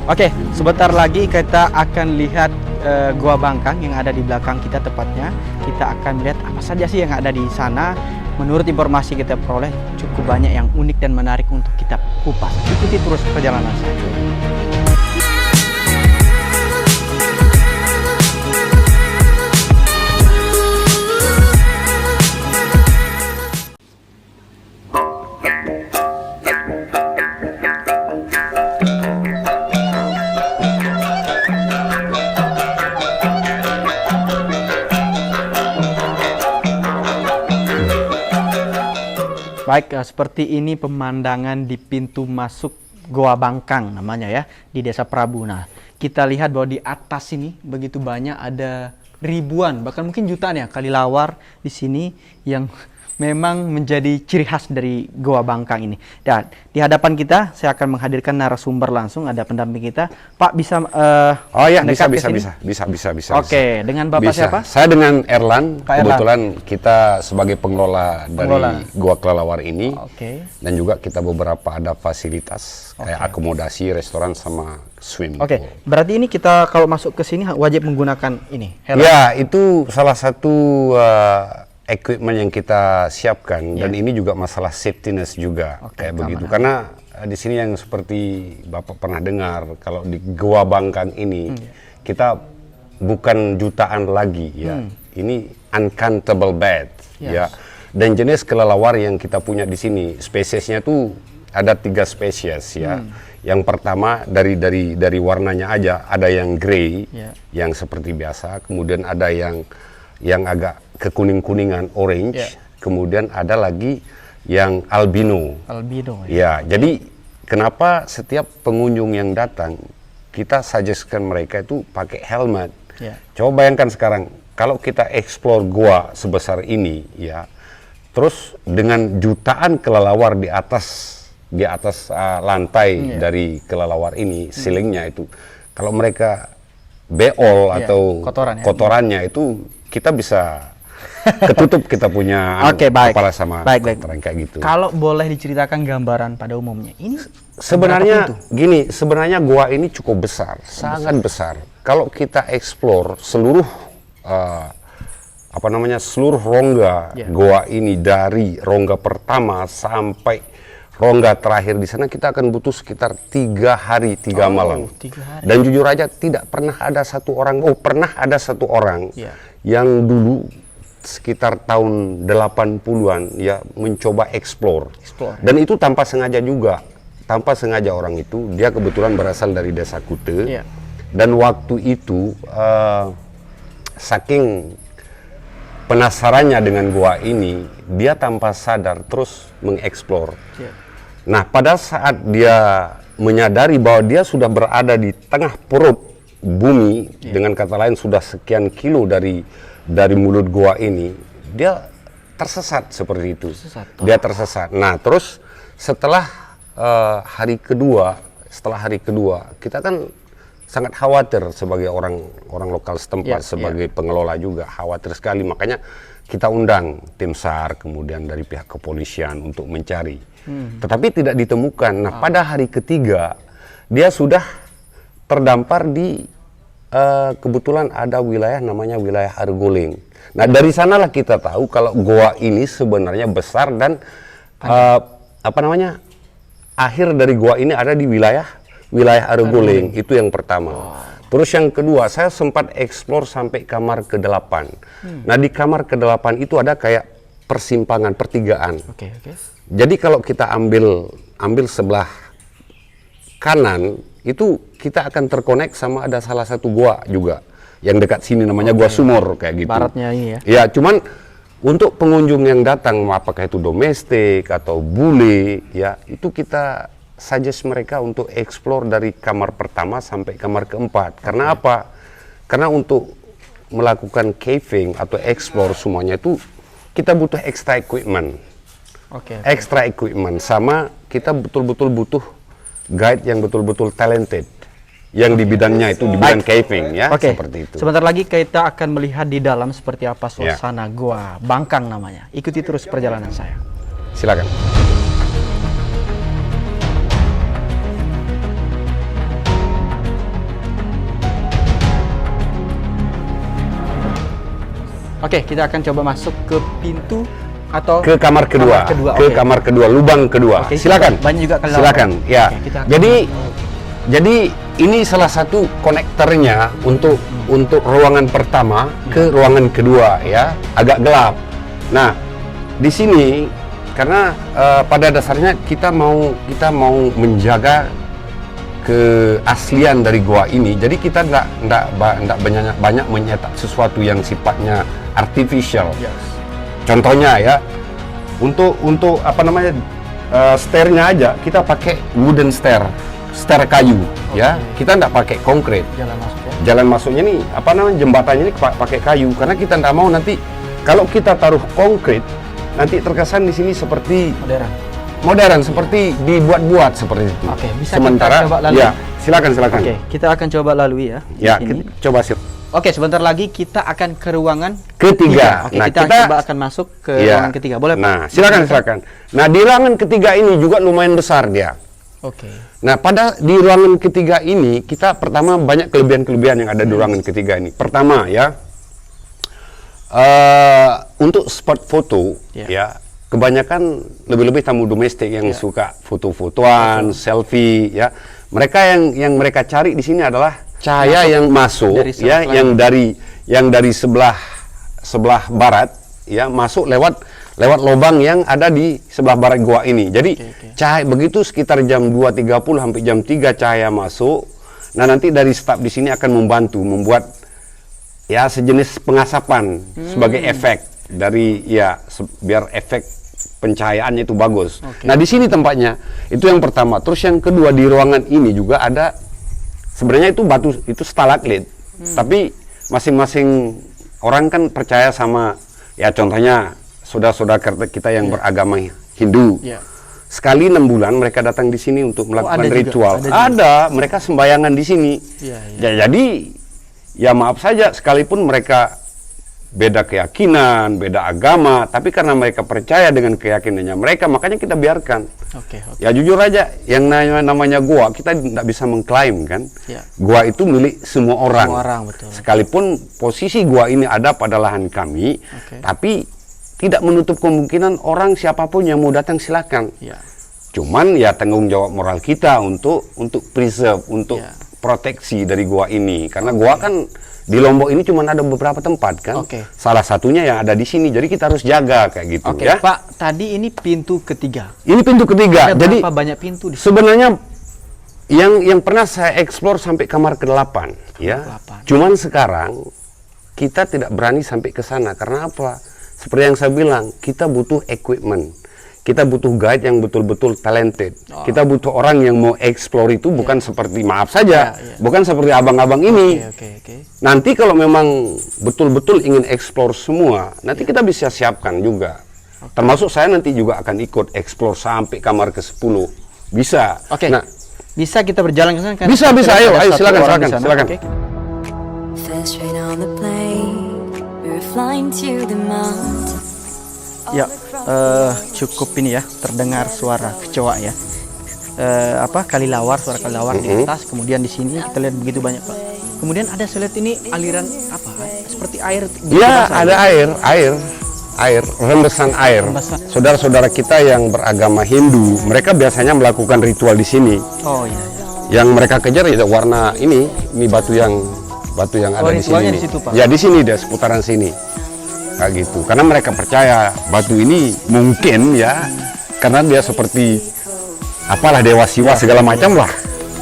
Oke, sebentar lagi kita akan lihat Gua Bangkang yang ada di belakang kita tepatnya. Kita akan melihat apa saja sih yang ada di sana. Menurut informasi kita peroleh, cukup banyak yang unik dan menarik untuk kita kupas. Ikuti terus perjalanan saya. Baik, seperti ini pemandangan di pintu masuk Goa Bangkang namanya ya, di Desa Prabu. Nah, kita lihat bahwa di atas ini begitu banyak, ada ribuan, bahkan mungkin jutaan ya kelelawar di sini yang memang menjadi ciri khas dari Goa Bangkang ini. Dan di hadapan kita saya akan menghadirkan narasumber langsung, ada pendamping kita. Pak bisa oh ya, bisa. Oke, dengan Bapak siapa? Saya dengan Erlan. Pak Erlan. Kebetulan kita sebagai pengelola dari Goa Kelelawar ini. Dan juga kita beberapa ada fasilitas kayak akomodasi, restoran sama swimming pool. Berarti ini kita kalau masuk ke sini wajib menggunakan ini, helm? Ya, itu salah satu equipment yang kita siapkan, dan ini juga masalah safetyness juga kayak begitu. Karena di sini yang seperti Bapak pernah dengar, kalau di Goa Bangkang ini kita bukan jutaan lagi ya. Ini uncountable bed ya. Dan jenis kelelawar yang kita punya di sini, spesiesnya tuh ada 3 spesies ya. Yang pertama dari warnanya aja, ada yang grey yang seperti biasa, kemudian ada yang agak kekuning-kuningan orange, kemudian ada lagi yang albino. Ya, jadi kenapa setiap pengunjung yang datang kita suggestkan mereka itu pakai helmet. Coba bayangkan sekarang kalau kita explore gua sebesar ini ya, terus dengan jutaan kelelawar di atas lantai dari kelelawar ini, ceilingnya itu, kalau mereka beol atau kotorannya itu kita bisa ketutup kita punya kepala sama kotoran kayak gitu. Kalau boleh diceritakan gambaran pada umumnya, ini sebenarnya gini, sebenarnya gua ini cukup besar, sangat besar. Kalau kita explore seluruh seluruh rongga gua ini, dari rongga pertama sampai rongga terakhir di sana, kita akan butuh sekitar 3 hari 3 malam. 3 hari. Dan jujur aja tidak pernah ada satu orang, pernah ada satu orang yang dulu sekitar tahun 80-an ya mencoba explore. Dan itu tanpa sengaja juga. Tanpa sengaja orang itu, dia kebetulan berasal dari Desa Kute. Dan waktu itu saking penasarannya dengan gua ini, dia tanpa sadar terus mengeksplor. Nah, pada saat dia menyadari bahwa dia sudah berada di tengah perut bumi, dengan kata lain sudah sekian kilo dari mulut gua ini, dia tersesat seperti itu. Dia tersesat. Nah, terus setelah hari kedua, kita kan sangat khawatir sebagai orang lokal setempat, sebagai pengelola juga khawatir sekali. Makanya kita undang tim SAR, kemudian dari pihak kepolisian untuk mencari. Tetapi tidak ditemukan. Nah, pada hari ketiga dia sudah terdampar di kebetulan ada wilayah namanya wilayah Argoling. Nah, dari sanalah kita tahu kalau goa ini sebenarnya besar dan akhir dari goa ini ada di wilayah Argoling. Itu yang pertama. Terus yang kedua, saya sempat eksplor sampai kamar ke-8. Nah, di kamar ke-8 itu ada kayak persimpangan, pertigaan. Jadi kalau kita ambil sebelah kanan, itu kita akan terkonek sama ada salah satu gua juga yang dekat sini, namanya Gua Sumur kayak gitu. Baratnya ini ya. Ya, cuman untuk pengunjung yang datang, apakah itu domestik atau bule, ya itu kita suggest mereka untuk explore dari kamar pertama sampai kamar ke-4. Karena apa? Karena untuk melakukan caving atau explore semuanya itu kita butuh extra equipment. Extra equipment, sama kita betul-betul butuh guide yang betul-betul talented yang di bidangnya itu, di bidang caving ya, seperti itu. Sebentar lagi kita akan melihat di dalam seperti apa suasana Goa Bangkang namanya. Ikuti terus perjalanan saya. Silakan. Oke, kita akan coba masuk ke pintu atau ke kamar kedua, oke. kamar kedua, lubang kedua. Oke, Silakan. banyak juga kalau. Silakan. Ya. Oke, kita akan- Jadi ini salah satu konektornya untuk ruangan pertama ke ruangan kedua ya, agak gelap. Nah, di sini karena pada dasarnya kita mau menjaga keaslian dari gua ini, jadi kita nggak banyak menyetak sesuatu yang sifatnya artificial. Yes. Contohnya ya, untuk apa namanya stairnya aja kita pakai wooden stair kayu, ya. Kita nggak pakai konkret. Jalan masuk ya. Jalan masuknya nih, apa namanya, jembatannya ini pakai kayu, karena kita nggak mau nanti kalau kita taruh konkret, nanti terkesan di sini seperti modern, seperti dibuat-buat seperti itu. Oke, bisa sementara kita coba lalui? ya, silakan. Oke, kita akan coba lalui ya. Ya, Di sini. kita coba Oke, sebentar lagi kita akan ke ruangan ketiga. Oke, Nah, kita coba akan masuk ke ya. ruangan ketiga. Boleh, Pak? Nah, silakan. Nah, di ruangan ketiga ini juga lumayan besar dia. Oke. Nah, di ruangan ketiga ini kita pertama banyak kelebihan-kelebihan yang ada di ruangan ketiga ini. Pertama ya, untuk spot foto ya, kebanyakan lebih-lebih tamu domestik yang suka foto-fotoan, selfie ya. Mereka yang mereka cari di sini adalah cahaya yang masuk ya, yang dari sebelah barat ya, masuk lewat lubang yang ada di sebelah barat gua ini. Jadi cahaya begitu sekitar jam 2.30 sampai jam 3 cahaya masuk. Nah, nanti dari staf di sini akan membuat ya sejenis pengasapan sebagai efek dari biar efek pencahayaannya itu bagus. Nah, di sini tempatnya itu yang pertama. Terus yang kedua, di ruangan ini juga ada sebenarnya itu batu, itu stalaglit. Tapi masing-masing orang kan percaya sama ya, contohnya saudara-saudara kita yang beragama Hindu. Sekali 6 bulan mereka datang di sini untuk melakukan ritual. Ada, mereka sembayangan di sini. Ya, jadi ya maaf saja, sekalipun mereka beda keyakinan, beda agama, tapi karena mereka percaya dengan keyakinannya mereka, makanya kita biarkan. Ya jujur aja, yang namanya gua, kita tidak bisa mengklaim kan. Gua itu milik semua orang. Betul. Sekalipun posisi gua ini ada pada lahan kami, tapi tidak menutup kemungkinan orang siapapun yang mau datang silakan. Cuman ya tanggung jawab moral kita untuk preserve, untuk proteksi dari gua ini, karena gua kan di Lombok ini cuma ada beberapa tempat kan. Salah satunya yang ada di sini, jadi kita harus jaga kayak gitu ya. Pak, tadi ini pintu ketiga. Ini pintu ketiga. Ada jadi berapa banyak pintu di sini? sebenarnya yang pernah saya eksplor sampai kamar ke-8 ya. Cuman sekarang kita tidak berani sampai ke sana karena apa? Seperti yang saya bilang, kita butuh equipment. Kita butuh guide yang betul-betul talented. Kita butuh orang yang mau explore itu bukan seperti, maaf saja, bukan seperti abang-abang ini. Nanti kalau memang betul-betul ingin explore semua, nanti kita bisa siapkan juga. Termasuk saya nanti juga akan ikut explore sampai kamar ke-10. Bisa. Nah, bisa kita berjalan ke sana kan? Bisa, ayo silakan. First train on the plane, we were flying to the mountains. Ya, cukup ini ya, terdengar suara kecoa ya. Suara kelelawar di atas. Kemudian di sini kita lihat begitu banyak, Pak. Kemudian ada saya lihat ini aliran apa? Seperti air. Iya, ada air, rembesan air. Saudara-saudara kita yang beragama Hindu, mereka biasanya melakukan ritual di sini. Yang mereka kejar ya warna ini batu yang ada di sini. Di situ, Pak. Ya, di sini deh, seputaran sini. Kayak gitu, karena mereka percaya batu ini mungkin ya, karena dia seperti apalah dewa Siwa segala macam lah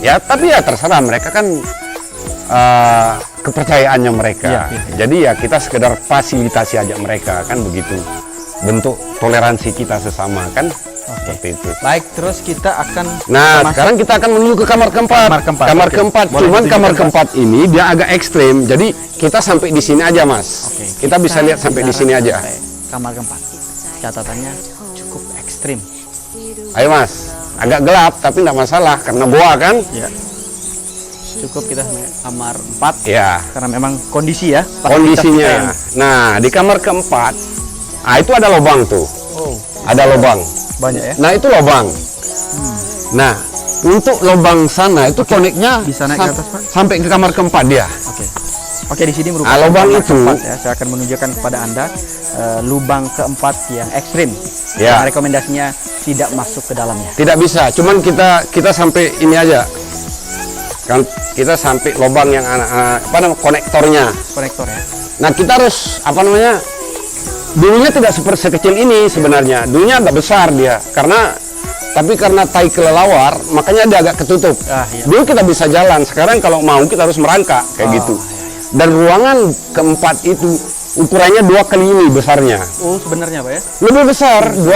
ya, tapi ya terserah, mereka kan kepercayaannya mereka. Jadi ya kita sekedar fasilitasi aja mereka kan, begitu bentuk toleransi kita sesama kan. Seperti itu. Baik, terus kita akan sekarang kita akan menuju ke kamar keempat. Kamar keempat. Cuman kamar keempat ini dia agak ekstrim. Jadi kita sampai di sini aja, Mas. Kita bisa lihat sampai di sini aja. Kamar keempat. Catatannya cukup ekstrim. Ayo, Mas. Agak gelap tapi nggak masalah karena goa kan. Cukup kita kamar 4. Karena memang kondisi ya. Kondisinya. Nah, di kamar keempat, itu ada lubang tuh. Ada lubang. Banyak ya? Nah, itu lubang. Nah, untuk lubang sana itu koneknya bisa naik ke atas, Pak? sampai ke kamar keempat dia. Oke, di sini merupakan lubang kamar itu. keempat ya. Saya akan menunjukkan kepada Anda lubang keempat yang ekstrim. Ya. Yang rekomendasinya tidak masuk ke dalamnya. Tidak bisa, cuman kita sampai ini aja. Kan kita sampai lubang yang apa namanya konektornya. Konektor ya. Nah, kita harus apa namanya? Dulunya tidak seperti sekecil ini sebenarnya. Dulunya agak besar dia tapi karena tai kelelawar makanya dia agak ketutup. Iya. Dulu kita bisa jalan, sekarang kalau mau kita harus merangkak kayak gitu. Dan ruangan keempat itu ukurannya 2 kali ini besarnya. Oh, sebenarnya Pak ya? Lebih besar, 2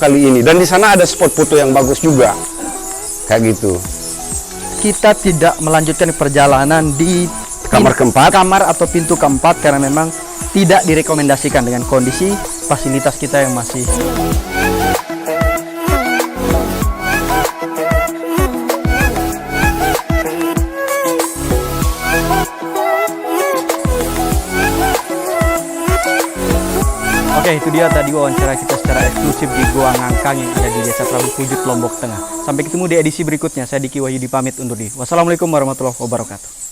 kali ini. Dan di sana ada spot foto yang bagus juga. Kayak gitu. Kita tidak melanjutkan perjalanan di Kamar keempat. kamar atau pintu keempat karena memang tidak direkomendasikan dengan kondisi fasilitas kita yang masih Oke, itu dia tadi wawancara kita secara eksklusif di Goa Ngangkang yang ada di Desa Prabu Pujuk, Lombok Tengah. Sampai ketemu di edisi berikutnya. Saya Diki Wahyudi pamit undur diri. Wassalamualaikum warahmatullahi wabarakatuh.